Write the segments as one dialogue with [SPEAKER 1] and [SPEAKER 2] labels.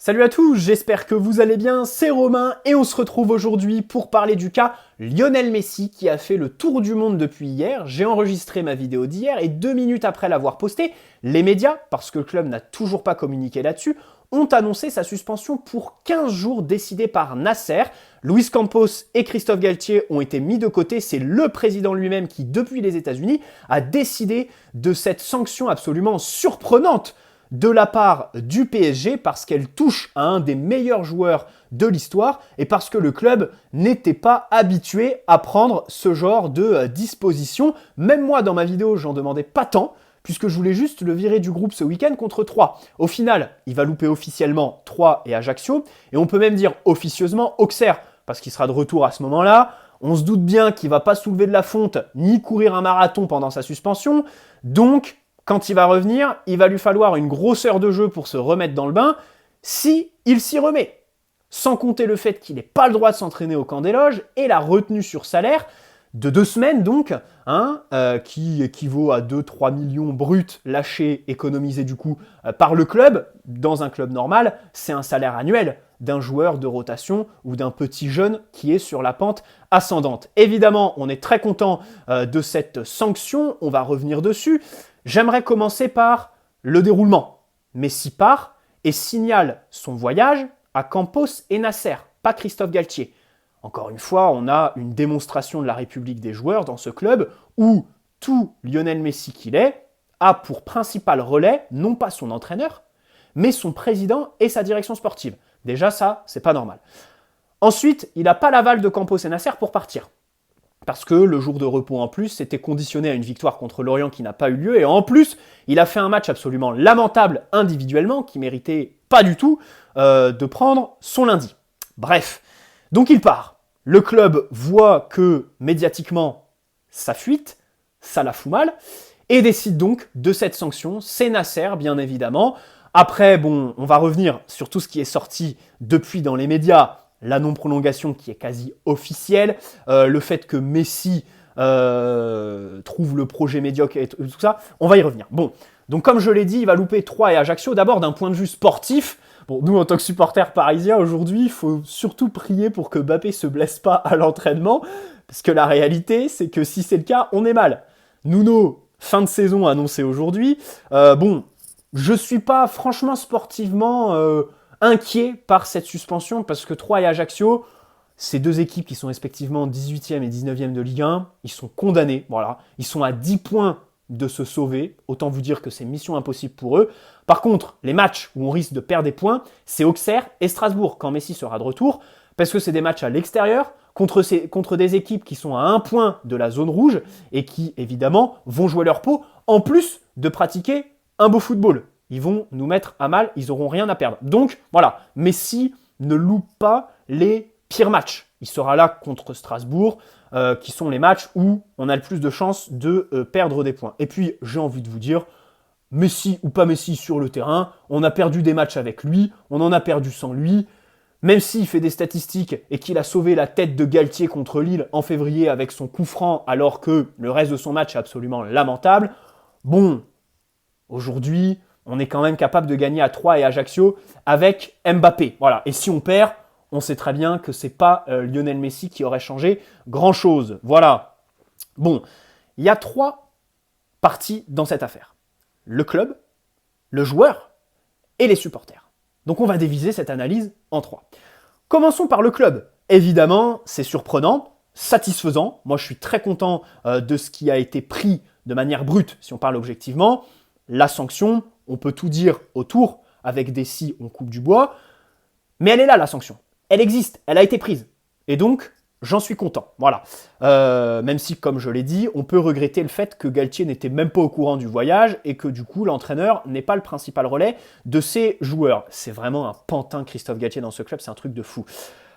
[SPEAKER 1] Salut à tous, j'espère que vous allez bien, c'est Romain et on se retrouve aujourd'hui pour parler du cas Lionel Messi qui a fait le tour du monde depuis hier. J'ai enregistré ma vidéo d'hier et 2 minutes après l'avoir postée, les médias, parce que le club n'a toujours pas communiqué là-dessus, ont annoncé sa suspension pour 15 jours décidée par Nasser. Luis Campos et Christophe Galtier ont été mis de côté, c'est le président lui-même qui, depuis les États-Unis, a décidé de cette sanction absolument surprenante de la part du PSG parce qu'elle touche à un des meilleurs joueurs de l'histoire et parce que le club n'était pas habitué à prendre ce genre de disposition. Même moi, dans ma vidéo, j'en demandais pas tant, puisque je voulais juste le virer du groupe ce week-end contre Troyes. Au final, il va louper officiellement Troyes et Ajaccio, et on peut même dire officieusement Auxerre, parce qu'il sera de retour à ce moment-là. On se doute bien qu'il va pas soulever de la fonte, ni courir un marathon pendant sa suspension, donc quand il va revenir, il va lui falloir une grosse heure de jeu pour se remettre dans le bain, si il s'y remet. Sans compter le fait qu'il n'ait pas le droit de s'entraîner au camp des loges et la retenue sur salaire de 2 semaines donc, qui équivaut à 2-3 millions bruts lâchés, économisés du coup par le club. Dans un club normal, c'est un salaire annuel d'un joueur de rotation ou d'un petit jeune qui est sur la pente ascendante. Évidemment, on est très content de cette sanction, on va revenir dessus. J'aimerais commencer par le déroulement. Messi part et signale son voyage à Campos et Nasser, pas Christophe Galtier. Encore une fois, on a une démonstration de la République des joueurs dans ce club où tout Lionel Messi qu'il est a pour principal relais non pas son entraîneur, mais son président et sa direction sportive. Déjà ça, c'est pas normal. Ensuite, il n'a pas l'aval de Campos et Nasser pour partir. Parce que le jour de repos en plus, c'était conditionné à une victoire contre Lorient qui n'a pas eu lieu. Et en plus, il a fait un match absolument lamentable individuellement, qui méritait pas du tout de prendre son lundi. Bref, donc il part. Le club voit que médiatiquement, ça fuite, ça la fout mal, et décide donc de cette sanction. C'est Nasser, bien évidemment. Après, bon, on va revenir sur tout ce qui est sorti depuis dans les médias. La non-prolongation qui est quasi officielle, le fait que Messi trouve le projet médiocre et tout ça, on va y revenir. Bon, donc comme je l'ai dit, il va louper Troyes et Ajaccio. D'abord, d'un point de vue sportif, bon, nous en tant que supporters parisiens, aujourd'hui, il faut surtout prier pour que Mbappé se blesse pas à l'entraînement, parce que la réalité, c'est que si c'est le cas, on est mal. Nuno, fin de saison annoncée aujourd'hui, bon, je suis pas franchement sportivement inquiet par cette suspension parce que Troyes et Ajaccio, ces deux équipes qui sont respectivement 18e et 19e de Ligue 1, ils sont condamnés, voilà. Ils sont à 10 points de se sauver, autant vous dire que c'est mission impossible pour eux. Par contre, les matchs où on risque de perdre des points, c'est Auxerre et Strasbourg quand Messi sera de retour, parce que c'est des matchs à l'extérieur, contre des équipes qui sont à 1 point de la zone rouge et qui, évidemment, vont jouer leur peau, en plus de pratiquer un beau football. Ils vont nous mettre à mal, ils n'auront rien à perdre. Donc, voilà, Messi ne loupe pas les pires matchs. Il sera là contre Strasbourg, qui sont les matchs où on a le plus de chances de perdre des points. Et puis, j'ai envie de vous dire, Messi ou pas Messi sur le terrain, on a perdu des matchs avec lui, on en a perdu sans lui. Même s'il fait des statistiques et qu'il a sauvé la tête de Galtier contre Lille en février avec son coup franc, alors que le reste de son match est absolument lamentable, bon, aujourd'hui, on est quand même capable de gagner à Troyes et Ajaccio avec Mbappé. Voilà. Et si on perd, on sait très bien que c'est pas Lionel Messi qui aurait changé grand-chose. Voilà. Bon, il y a 3 parties dans cette affaire. Le club, le joueur et les supporters. Donc on va diviser cette analyse en 3. Commençons par le club. Évidemment, c'est surprenant, satisfaisant. Moi, je suis très content de ce qui a été pris de manière brute, si on parle objectivement. La sanction, on peut tout dire autour, avec des si on coupe du bois, mais elle est là la sanction. Elle existe, elle a été prise. Et donc, j'en suis content. Voilà. Même si, comme je l'ai dit, on peut regretter le fait que Galtier n'était même pas au courant du voyage et que du coup, l'entraîneur n'est pas le principal relais de ses joueurs. C'est vraiment un pantin, Christophe Galtier, dans ce club, c'est un truc de fou.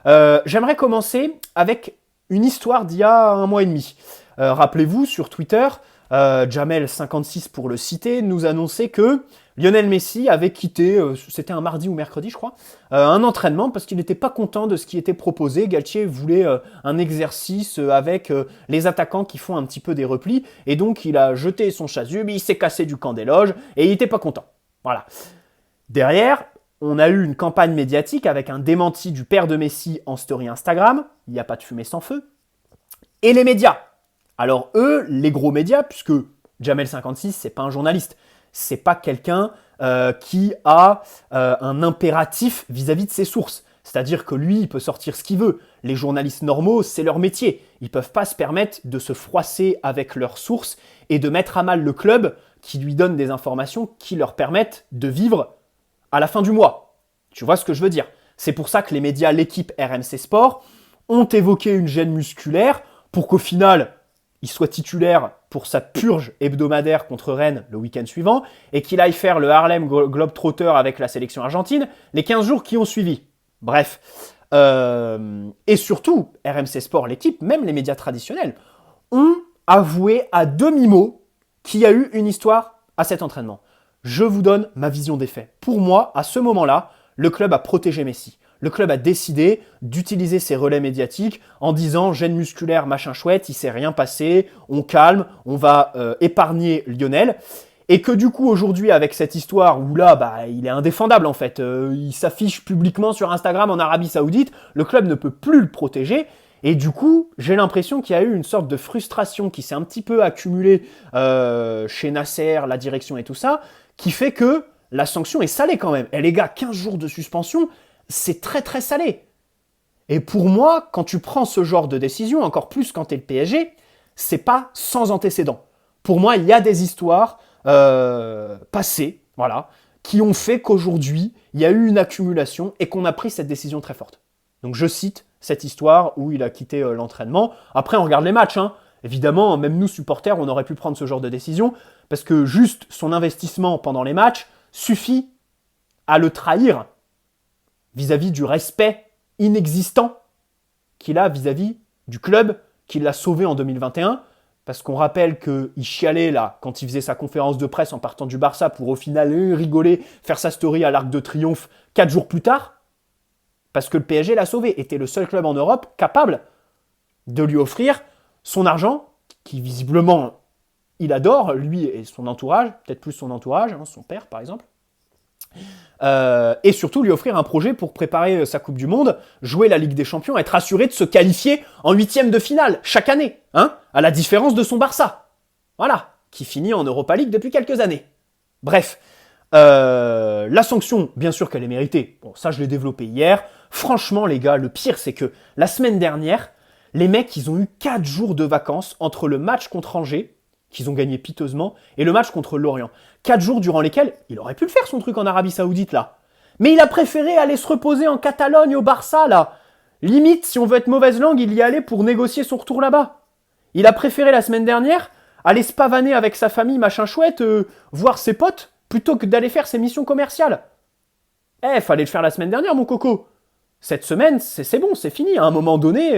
[SPEAKER 1] J'aimerais commencer avec une histoire d'il y a 1 mois et demi. Rappelez-vous, sur Twitter, Jamel56 pour le citer, nous annonçait que Lionel Messi avait quitté, c'était un mardi ou mercredi je crois, un entraînement parce qu'il n'était pas content de ce qui était proposé. Galtier voulait un exercice avec les attaquants qui font un petit peu des replis et donc il a jeté son chasuble, il s'est cassé du camp des loges et il n'était pas content. Voilà. Derrière, on a eu une campagne médiatique avec un démenti du père de Messi en story Instagram. Il n'y a pas de fumée sans feu. Et les médias. Alors eux, les gros médias, puisque Jamel56, c'est pas un journaliste. C'est pas quelqu'un qui a un impératif vis-à-vis de ses sources. C'est-à-dire que lui, il peut sortir ce qu'il veut. Les journalistes normaux, c'est leur métier. Ils ne peuvent pas se permettre de se froisser avec leurs sources et de mettre à mal le club qui lui donne des informations qui leur permettent de vivre à la fin du mois. Tu vois ce que je veux dire? C'est pour ça que les médias, l'équipe RMC Sport, ont évoqué une gêne musculaire pour qu'au final, il soit titulaire pour sa purge hebdomadaire contre Rennes le week-end suivant et qu'il aille faire le Harlem Globetrotter avec la sélection argentine les 15 jours qui ont suivi. Bref. Et surtout, RMC Sport, l'équipe, même les médias traditionnels, ont avoué à demi-mot qu'il y a eu une histoire à cet entraînement. Je vous donne ma vision des faits. Pour moi, à ce moment-là, le club a protégé Messi. Le club a décidé d'utiliser ses relais médiatiques en disant « gêne musculaire, machin chouette, il s'est rien passé, on calme, on va épargner Lionel ». Et que du coup, aujourd'hui, avec cette histoire où là, il est indéfendable en fait, il s'affiche publiquement sur Instagram en Arabie Saoudite, le club ne peut plus le protéger. Et du coup, j'ai l'impression qu'il y a eu une sorte de frustration qui s'est un petit peu accumulée chez Nasser, la direction et tout ça, qui fait que la sanction est salée quand même. Et les gars, 15 jours de suspension, c'est très très salé. Et pour moi, quand tu prends ce genre de décision, encore plus quand tu es le PSG, c'est pas sans antécédent. Pour moi, il y a des histoires passées, voilà, qui ont fait qu'aujourd'hui, il y a eu une accumulation et qu'on a pris cette décision très forte. Donc je cite cette histoire où il a quitté l'entraînement. Après, on regarde les matchs, hein. Évidemment, même nous, supporters, on aurait pu prendre ce genre de décision, parce que juste son investissement pendant les matchs suffit à le trahir vis-à-vis du respect inexistant qu'il a vis-à-vis du club qui l'a sauvé en 2021, parce qu'on rappelle qu'il chialait là quand il faisait sa conférence de presse en partant du Barça pour au final rigoler, faire sa story à l'Arc de Triomphe 4 jours plus tard, parce que le PSG l'a sauvé, était le seul club en Europe capable de lui offrir son argent, qui visiblement il adore, lui et son entourage, peut-être plus son entourage, hein, son père par exemple, et surtout lui offrir un projet pour préparer sa Coupe du Monde, jouer la Ligue des Champions, être assuré de se qualifier en 8e de finale chaque année, hein, à la différence de son Barça, voilà, qui finit en Europa League depuis quelques années. Bref, la sanction, bien sûr qu'elle est méritée, bon ça je l'ai développé hier, franchement les gars, le pire c'est que la semaine dernière, les mecs ils ont eu 4 jours de vacances entre le match contre Angers, qu'ils ont gagné piteusement, et le match contre Lorient. 4 jours durant lesquels il aurait pu le faire son truc en Arabie Saoudite là. Mais il a préféré aller se reposer en Catalogne au Barça là. Limite, si on veut être mauvaise langue, il y allait pour négocier son retour là-bas. Il a préféré la semaine dernière aller se pavaner avec sa famille, machin chouette, voir ses potes, plutôt que d'aller faire ses missions commerciales. Fallait le faire la semaine dernière mon coco. Cette semaine, c'est bon, c'est fini. À un moment donné,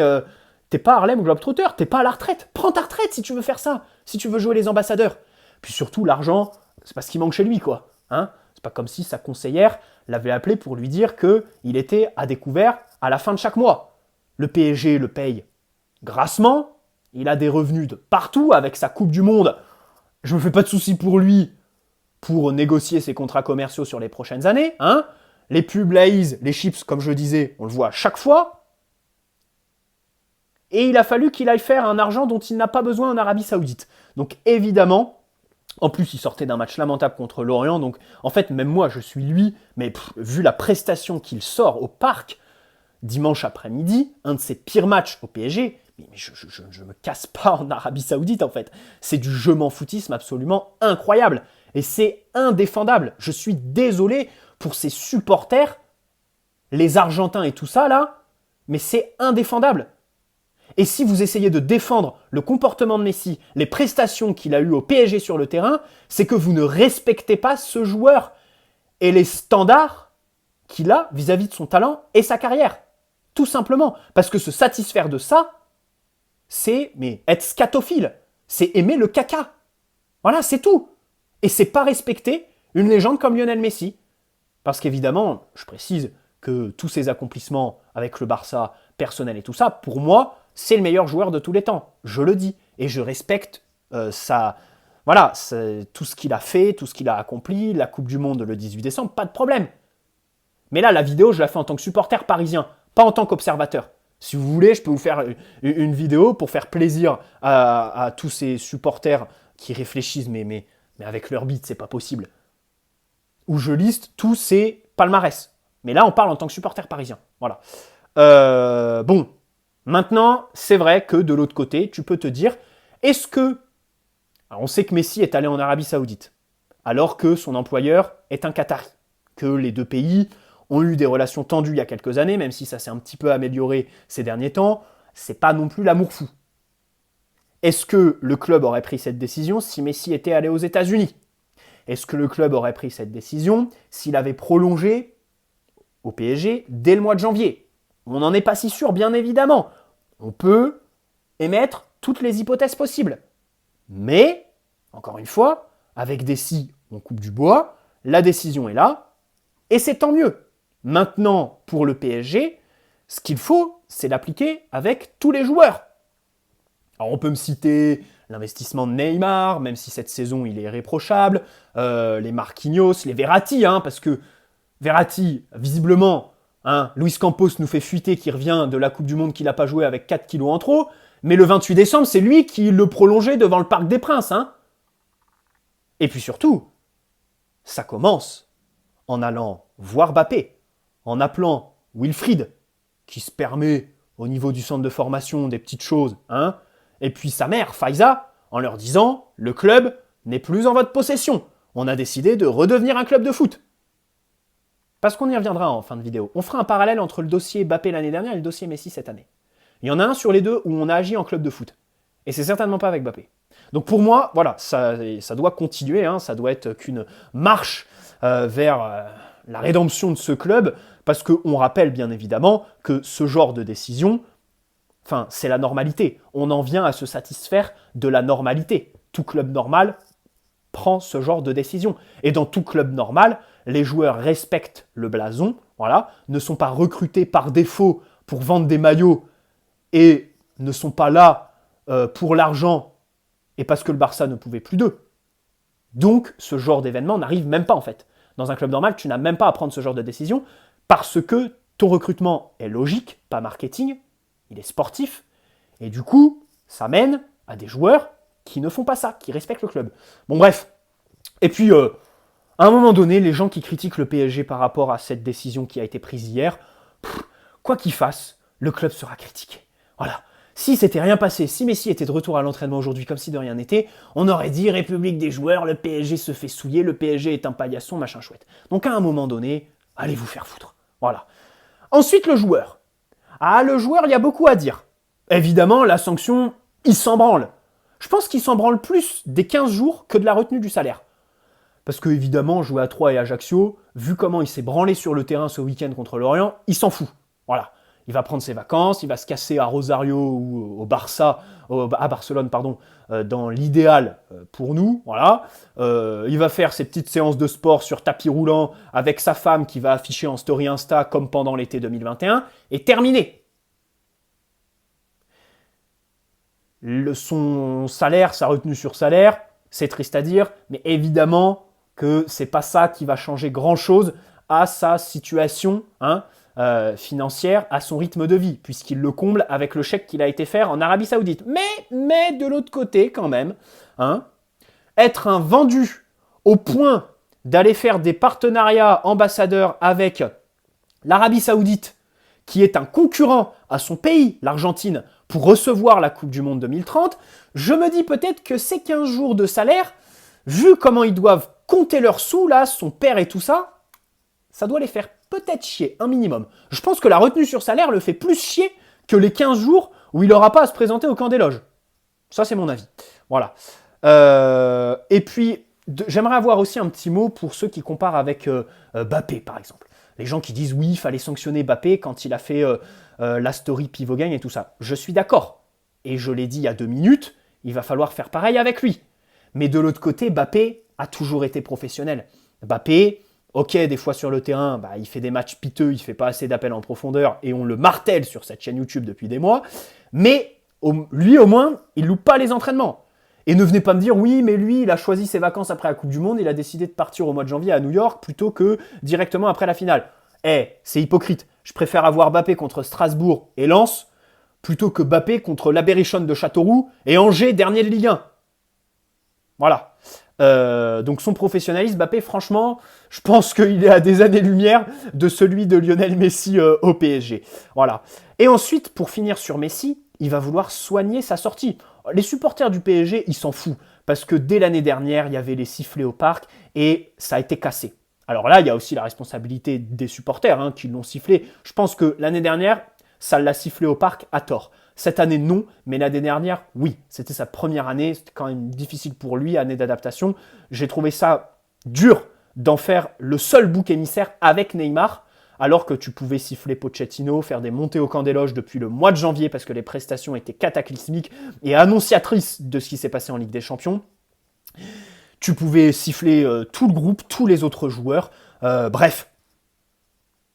[SPEAKER 1] t'es pas Harlem Globetrotter, t'es pas à la retraite. Prends ta retraite si tu veux faire ça, si tu veux jouer les ambassadeurs. Puis surtout, l'argent, c'est pas ce qui manque chez lui, quoi. Hein, c'est pas comme si sa conseillère l'avait appelé pour lui dire qu'il était à découvert à la fin de chaque mois. Le PSG le paye grassement, il a des revenus de partout avec sa Coupe du Monde. Je me fais pas de soucis pour lui pour négocier ses contrats commerciaux sur les prochaines années. Hein, les pubs Lays, les chips, comme je disais, on le voit à chaque fois. Et il a fallu qu'il aille faire un argent dont il n'a pas besoin en Arabie Saoudite. Donc évidemment, en plus il sortait d'un match lamentable contre Lorient, donc en fait même moi je suis lui, mais vu la prestation qu'il sort au parc dimanche après-midi, un de ses pires matchs au PSG, mais je me casse pas en Arabie Saoudite en fait. C'est du je m'en foutisme absolument incroyable. Et c'est indéfendable. Je suis désolé pour ses supporters, les Argentins et tout ça là, mais c'est indéfendable. Et si vous essayez de défendre le comportement de Messi, les prestations qu'il a eues au PSG sur le terrain, c'est que vous ne respectez pas ce joueur et les standards qu'il a vis-à-vis de son talent et sa carrière. Tout simplement. Parce que se satisfaire de ça, c'est être scatophile. C'est aimer le caca. Voilà, c'est tout. Et c'est pas respecter une légende comme Lionel Messi. Parce qu'évidemment, je précise que tous ses accomplissements avec le Barça, personnel et tout ça, pour moi, c'est le meilleur joueur de tous les temps. Je le dis. Et je respecte tout ce qu'il a fait, tout ce qu'il a accompli, la Coupe du Monde le 18 décembre, pas de problème. Mais là, la vidéo, je la fais en tant que supporter parisien, pas en tant qu'observateur. Si vous voulez, je peux vous faire une vidéo pour faire plaisir à tous ces supporters qui réfléchissent, mais avec leur bite, c'est pas possible. Où je liste tous ces palmarès. Mais là, on parle en tant que supporter parisien. Voilà. Bon, maintenant, c'est vrai que de l'autre côté, tu peux te dire, est-ce que... Alors, on sait que Messi est allé en Arabie Saoudite, alors que son employeur est un Qatari, que les deux pays ont eu des relations tendues il y a quelques années, même si ça s'est un petit peu amélioré ces derniers temps, c'est pas non plus l'amour fou. Est-ce que le club aurait pris cette décision si Messi était allé aux États-Unis? Est-ce que le club aurait pris cette décision s'il avait prolongé au PSG dès le mois de janvier? On n'en est pas si sûr, bien évidemment. On peut émettre toutes les hypothèses possibles. Mais, encore une fois, avec des si, on coupe du bois, la décision est là, et c'est tant mieux. Maintenant, pour le PSG, ce qu'il faut, c'est l'appliquer avec tous les joueurs. Alors on peut me citer l'investissement de Neymar, même si cette saison il est irréprochable, les Marquinhos, les Verratti, parce que Verratti, visiblement, Luis Campos nous fait fuiter qu'il revient de la Coupe du Monde qu'il n'a pas joué avec 4 kilos en trop, mais le 28 décembre, c'est lui qui le prolongeait devant le Parc des Princes. Et puis surtout, ça commence en allant voir Mbappé, en appelant Wilfried, qui se permet au niveau du centre de formation des petites choses, et puis sa mère, Faiza, en leur disant « Le club n'est plus en votre possession. On a décidé de redevenir un club de foot. » Parce qu'on y reviendra en fin de vidéo. On fera un parallèle entre le dossier Mbappé l'année dernière et le dossier Messi cette année. Il y en a un sur les deux où on a agi en club de foot. Et c'est certainement pas avec Mbappé. Donc pour moi, voilà, ça doit continuer, ça doit être qu'une marche vers la rédemption de ce club, parce qu'on rappelle bien évidemment que ce genre de décision, c'est la normalité. On en vient à se satisfaire de la normalité. Tout club normal prend ce genre de décision. Et dans tout club normal, les joueurs respectent le blason, ne sont pas recrutés par défaut pour vendre des maillots et ne sont pas là pour l'argent et parce que le Barça ne pouvait plus d'eux. Donc, ce genre d'événement n'arrive même pas en fait. Dans un club normal, tu n'as même pas à prendre ce genre de décision parce que ton recrutement est logique, pas marketing, il est sportif, et du coup, ça mène à des joueurs qui ne font pas ça, qui respectent le club. Bon bref, et puis, à un moment donné, les gens qui critiquent le PSG par rapport à cette décision qui a été prise hier, quoi qu'ils fassent, le club sera critiqué. Voilà. Si c'était rien passé, si Messi était de retour à l'entraînement aujourd'hui comme si de rien n'était, on aurait dit République des joueurs, le PSG se fait souiller, le PSG est un paillasson, machin chouette. Donc à un moment donné, allez vous faire foutre. Voilà. Ensuite, le joueur. Le joueur, il y a beaucoup à dire. Évidemment, la sanction, il s'en branle. Je pense qu'il s'en branle plus des 15 jours que de la retenue du salaire. Parce que, évidemment, jouer à 3 et Ajaccio, vu comment il s'est branlé sur le terrain ce week-end contre Lorient, il s'en fout. Voilà. Il va prendre ses vacances, il va se casser à Rosario ou au Barça, à Barcelone, dans l'idéal pour nous. Voilà. Il va faire ses petites séances de sport sur tapis roulant avec sa femme qui va afficher en story Insta comme pendant l'été 2021. Et terminé. Son salaire, sa retenue sur salaire, c'est triste à dire, mais évidemment que c'est pas ça qui va changer grand-chose à sa situation, financière, à son rythme de vie, puisqu'il le comble avec le chèque qu'il a été faire en Arabie Saoudite. Mais de l'autre côté, quand même, être un vendu au point d'aller faire des partenariats ambassadeurs avec l'Arabie Saoudite, qui est un concurrent à son pays, l'Argentine, pour recevoir la Coupe du Monde 2030, je me dis peut-être que ces 15 jours de salaire, vu comment ils doivent compter leurs sous, là, son père et tout ça, ça doit les faire peut-être chier, un minimum. Je pense que la retenue sur salaire le fait plus chier que les 15 jours où il n'aura pas à se présenter au camp des loges. Ça, c'est mon avis. Voilà. Et puis, j'aimerais avoir aussi un petit mot pour ceux qui comparent avec Mbappé, par exemple. Les gens qui disent, oui, il fallait sanctionner Mbappé quand il a fait la story Pivot Gang et tout ça. Je suis d'accord. Et je l'ai dit il y a 2 minutes, il va falloir faire pareil avec lui. Mais de l'autre côté, Mbappé a toujours été professionnel. Mbappé, ok, des fois sur le terrain, il fait des matchs piteux, il fait pas assez d'appels en profondeur et on le martèle sur cette chaîne YouTube depuis des mois. Mais lui, au moins, il loupe pas les entraînements. Et ne venez pas me dire, oui, mais lui, il a choisi ses vacances après la Coupe du Monde, il a décidé de partir au mois de janvier à New York plutôt que directement après la finale. C'est hypocrite. Je préfère avoir Mbappé contre Strasbourg et Lens plutôt que Mbappé contre l'Aberrichonne de Châteauroux et Angers, dernier de Ligue 1. Voilà. Donc son professionnalisme, Mbappé, franchement, je pense qu'il est à des années-lumière de celui de Lionel Messi au PSG. Voilà. Et ensuite, pour finir sur Messi, il va vouloir soigner sa sortie. Les supporters du PSG, ils s'en foutent. Parce que dès l'année dernière, il y avait les sifflets au parc et ça a été cassé. Alors là, il y a aussi la responsabilité des supporters qui l'ont sifflé. Je pense que l'année dernière, ça l'a sifflé au parc à tort. Cette année, non, mais l'année dernière, oui. C'était sa première année, c'était quand même difficile pour lui, année d'adaptation. J'ai trouvé ça dur d'en faire le seul bouc émissaire avec Neymar, alors que tu pouvais siffler Pochettino, faire des montées au camp des loges depuis le mois de janvier, parce que les prestations étaient cataclysmiques et annonciatrices de ce qui s'est passé en Ligue des Champions. Tu pouvais siffler tout le groupe, tous les autres joueurs. Bref,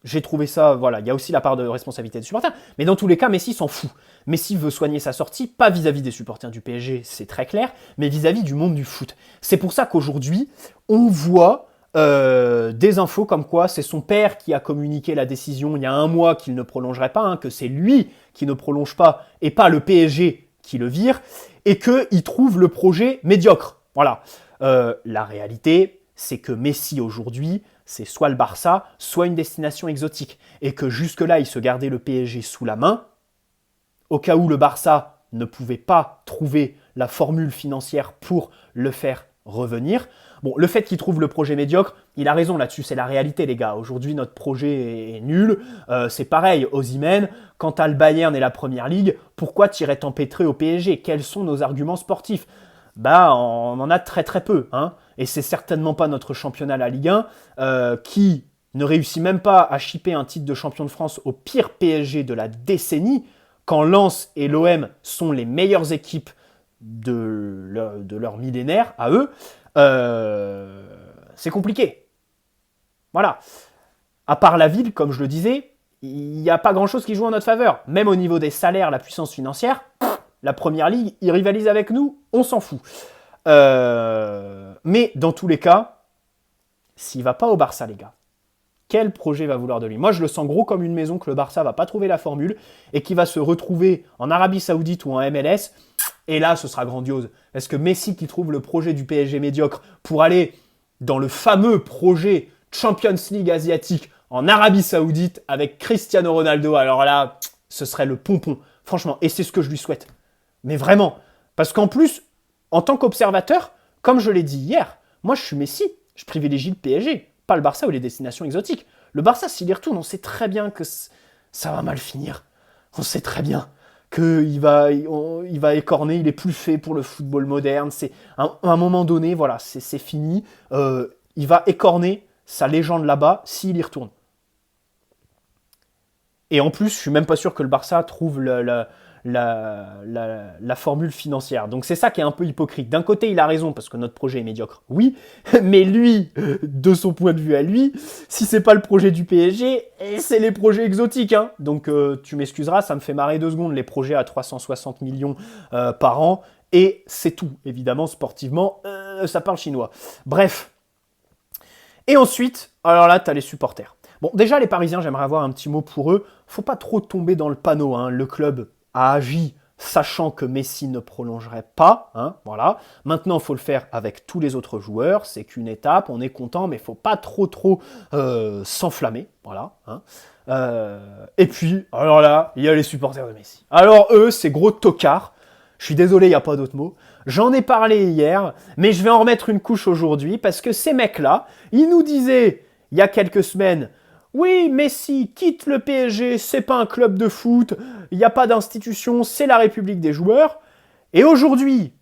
[SPEAKER 1] j'ai trouvé ça, voilà, il y a aussi la part de responsabilité des supporters. Mais dans tous les cas, Messi s'en fout. Messi veut soigner sa sortie, pas vis-à-vis des supporters du PSG, c'est très clair, mais vis-à-vis du monde du foot. C'est pour ça qu'aujourd'hui, on voit des infos comme quoi c'est son père qui a communiqué la décision il y a un mois qu'il ne prolongerait pas, que c'est lui qui ne prolonge pas et pas le PSG qui le vire, et qu'il trouve le projet médiocre. Voilà. La réalité, c'est que Messi aujourd'hui, c'est soit le Barça, soit une destination exotique. Et que jusque-là, il se gardait le PSG sous la main, au cas où le Barça ne pouvait pas trouver la formule financière pour le faire revenir. Bon, le fait qu'il trouve le projet médiocre, il a raison là-dessus, c'est la réalité les gars. Aujourd'hui, notre projet est nul. C'est pareil, Osimhen, quand t'as le Bayern et la Première Ligue, pourquoi t'irais t'empêtrer au PSG? Quels sont nos arguments sportifs? On en a très très peu. Et c'est certainement pas notre championnat, la Ligue 1, qui ne réussit même pas à chipper un titre de champion de France au pire PSG de la décennie, quand Lens et l'OM sont les meilleures équipes de leur millénaire à eux. C'est compliqué. Voilà. À part la ville, comme je le disais, il n'y a pas grand-chose qui joue en notre faveur. Même au niveau des salaires, la puissance financière, la Première Ligue, ils rivalisent avec nous, on s'en fout. Mais dans tous les cas, s'il ne va pas au Barça, les gars, quel projet va vouloir de lui? Moi, je le sens gros comme une maison que le Barça va pas trouver la formule et qu'il va se retrouver en Arabie Saoudite ou en MLS. Et là, ce sera grandiose. Parce que Messi qui trouve le projet du PSG médiocre pour aller dans le fameux projet Champions League asiatique en Arabie Saoudite avec Cristiano Ronaldo, alors là, ce serait le pompon. Franchement, et c'est ce que je lui souhaite. Mais vraiment. Parce qu'en plus, en tant qu'observateur, comme je l'ai dit hier, moi je suis Messi. Je privilégie le PSG, pas le Barça ou les destinations exotiques. Le Barça, s'il y retourne, on sait très bien que ça va mal finir. On sait très bien qu'il va écorner, il est plus fait pour le football moderne. C'est à un moment donné, voilà, c'est fini. Il va écorner sa légende là-bas s'il y retourne. Et en plus, je suis même pas sûr que le Barça trouve la formule financière. Donc c'est ça qui est un peu hypocrite. D'un côté, il a raison parce que notre projet est médiocre, oui, mais lui, de son point de vue à lui, si c'est pas le projet du PSG, c'est les projets exotiques. Donc tu m'excuseras, ça me fait marrer 2 secondes, les projets à 360 millions par an, et c'est tout. Évidemment, sportivement, ça parle chinois. Bref. Et ensuite, alors là, tu as les supporters. Bon, déjà, les Parisiens, j'aimerais avoir un petit mot pour eux. Faut pas trop tomber dans le panneau. Le club a agi sachant que Messi ne prolongerait pas. Voilà. Maintenant, il faut le faire avec tous les autres joueurs. C'est qu'une étape, on est content, mais il ne faut pas trop s'enflammer. Voilà. Et puis, alors là, il y a les supporters de Messi. Alors eux, c'est gros tocards. Je suis désolé, il n'y a pas d'autre mot. J'en ai parlé hier, mais je vais en remettre une couche aujourd'hui parce que ces mecs-là, ils nous disaient, il y a quelques semaines, oui, Messi quitte le PSG, c'est pas un club de foot, il n'y a pas d'institution, c'est la République des joueurs. Et aujourd'hui,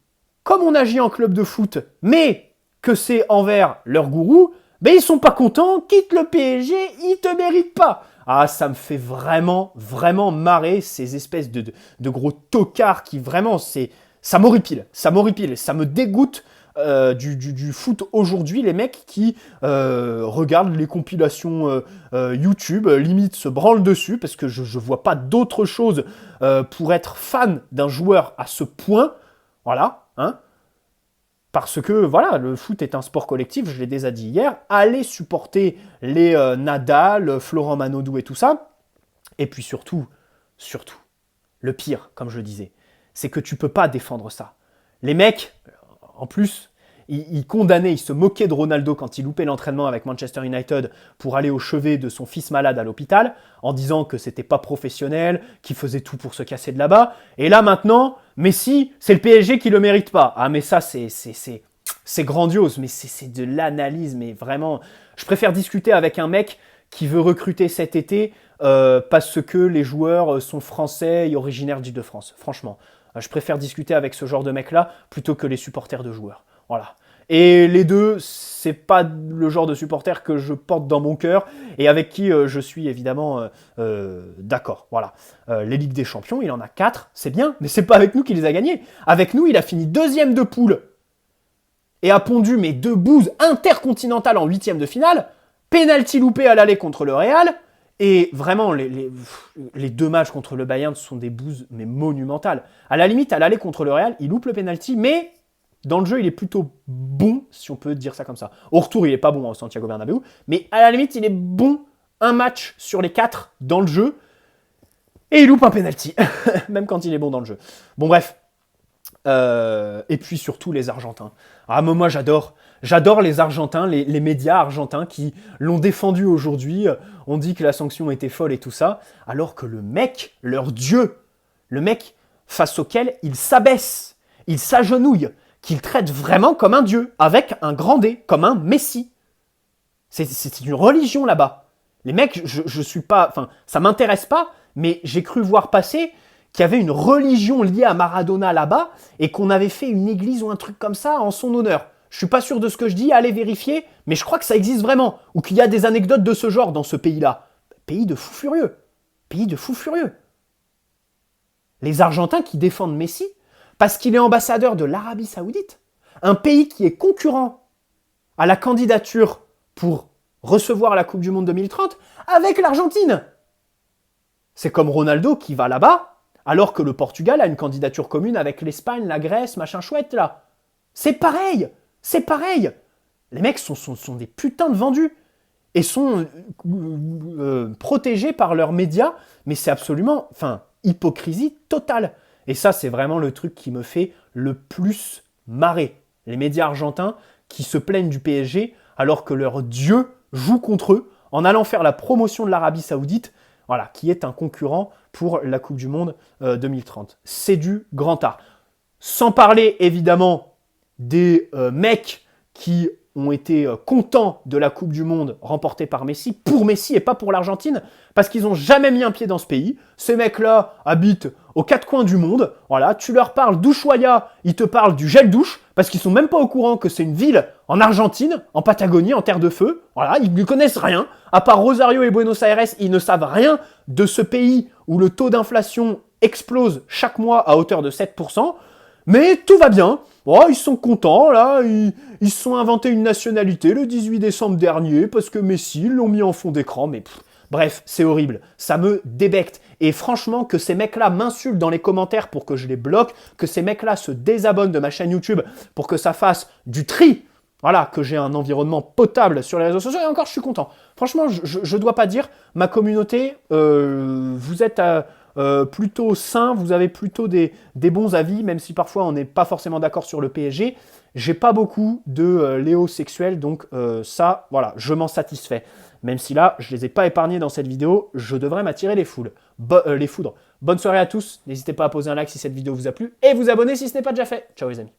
[SPEAKER 1] comme on agit en club de foot, mais que c'est envers leur gourou, ils sont pas contents, quitte le PSG, ils te méritent pas. Ah, ça me fait vraiment marrer ces espèces de gros tocards qui vraiment, ça m'horripile, ça me dégoûte du foot aujourd'hui, les mecs qui regardent les compilations YouTube, limite se branlent dessus, parce que je vois pas d'autre chose pour être fan d'un joueur à ce point, voilà, Parce que, voilà, le foot est un sport collectif, je l'ai déjà dit hier. Allez supporter les Nadal, Florent Manodou et tout ça. Et puis surtout, le pire, comme je le disais, c'est que tu peux pas défendre ça. Les mecs, en plus, ils condamnaient, ils se moquaient de Ronaldo quand il loupait l'entraînement avec Manchester United pour aller au chevet de son fils malade à l'hôpital, en disant que c'était pas professionnel, qu'il faisait tout pour se casser de là-bas. Et là maintenant, Messi, c'est le PSG qui le mérite pas. Ah mais ça, c'est grandiose, mais c'est de l'analyse, mais vraiment... Je préfère discuter avec un mec qui veut recruter cet été parce que les joueurs sont français et originaires d'Île-de-France. Franchement, je préfère discuter avec ce genre de mec-là plutôt que les supporters de joueurs. Voilà. Et les deux, c'est pas le genre de supporter que je porte dans mon cœur et avec qui je suis évidemment d'accord. Voilà. Les Ligues des Champions, il en a 4, c'est bien, mais c'est pas avec nous qu'il les a gagnés. Avec nous, il a fini 2e de poule et a pondu mes 2 bouses intercontinentales en 8e de finale, pénalty loupé à l'aller contre le Real, et vraiment, les 2 matchs contre le Bayern sont des bouses mais monumentales. À la limite, à l'aller contre le Real, il loupe le pénalty, mais... Dans le jeu, il est plutôt bon, si on peut dire ça comme ça. Au retour, il n'est pas bon au Santiago Bernabéu, mais à la limite, il est bon un match sur les 4 dans le jeu, et il loupe un penalty, même quand il est bon dans le jeu. Bon bref, et puis surtout les Argentins. Ah moi j'adore les Argentins, les médias argentins qui l'ont défendu aujourd'hui. On dit que la sanction était folle et tout ça, alors que le mec, leur dieu, le mec face auquel ils s'abaissent, ils s'agenouillent, qu'il traite vraiment comme un dieu, avec un grand D, comme un messie. C'est une religion là-bas. Les mecs, je suis pas... Enfin, ça m'intéresse pas, mais j'ai cru voir passer qu'il y avait une religion liée à Maradona là-bas, et qu'on avait fait une église ou un truc comme ça en son honneur. Je suis pas sûr de ce que je dis, allez vérifier, mais je crois que ça existe vraiment, ou qu'il y a des anecdotes de ce genre dans ce pays-là. Pays de fous furieux. Pays de fous furieux. Les Argentins qui défendent Messi, parce qu'il est ambassadeur de l'Arabie Saoudite, un pays qui est concurrent à la candidature pour recevoir la Coupe du Monde 2030 avec l'Argentine. C'est comme Ronaldo qui va là-bas, alors que le Portugal a une candidature commune avec l'Espagne, la Grèce, machin chouette là. C'est pareil. Les mecs sont des putains de vendus et sont protégés par leurs médias, mais c'est absolument, hypocrisie totale. Et ça, c'est vraiment le truc qui me fait le plus marrer. Les médias argentins qui se plaignent du PSG alors que leur dieu joue contre eux en allant faire la promotion de l'Arabie Saoudite, voilà, qui est un concurrent pour la Coupe du Monde 2030. C'est du grand art. Sans parler, évidemment, des mecs qui ont été contents de la Coupe du Monde remportée par Messi, pour Messi et pas pour l'Argentine, parce qu'ils n'ont jamais mis un pied dans ce pays. Ces mecs-là habitent aux 4 coins du monde. Voilà, tu leur parles d'Ushuaia, ils te parlent du gel douche, parce qu'ils sont même pas au courant que c'est une ville en Argentine, en Patagonie, en terre de feu. Voilà, ils ne connaissent rien. À part Rosario et Buenos Aires, ils ne savent rien de ce pays où le taux d'inflation explose chaque mois à hauteur de 7%. Mais tout va bien. Oh, ils sont contents, là. Ils se sont inventés une nationalité le 18 décembre dernier parce que Messi, ils l'ont mis en fond d'écran. Mais bref, c'est horrible. Ça me débecte. Et franchement, que ces mecs-là m'insultent dans les commentaires pour que je les bloque, que ces mecs-là se désabonnent de ma chaîne YouTube pour que ça fasse du tri. Voilà, que j'ai un environnement potable sur les réseaux sociaux. Et encore, je suis content. Franchement, je dois pas dire, ma communauté, vous êtes plutôt sain, vous avez plutôt des bons avis, même si parfois on n'est pas forcément d'accord sur le PSG. J'ai pas beaucoup de léo sexuels, donc ça, voilà, je m'en satisfais. Même si là, je les ai pas épargnés dans cette vidéo, je devrais m'attirer les foudres. Bonne soirée à tous, n'hésitez pas à poser un like si cette vidéo vous a plu, et vous abonner si ce n'est pas déjà fait. Ciao les amis.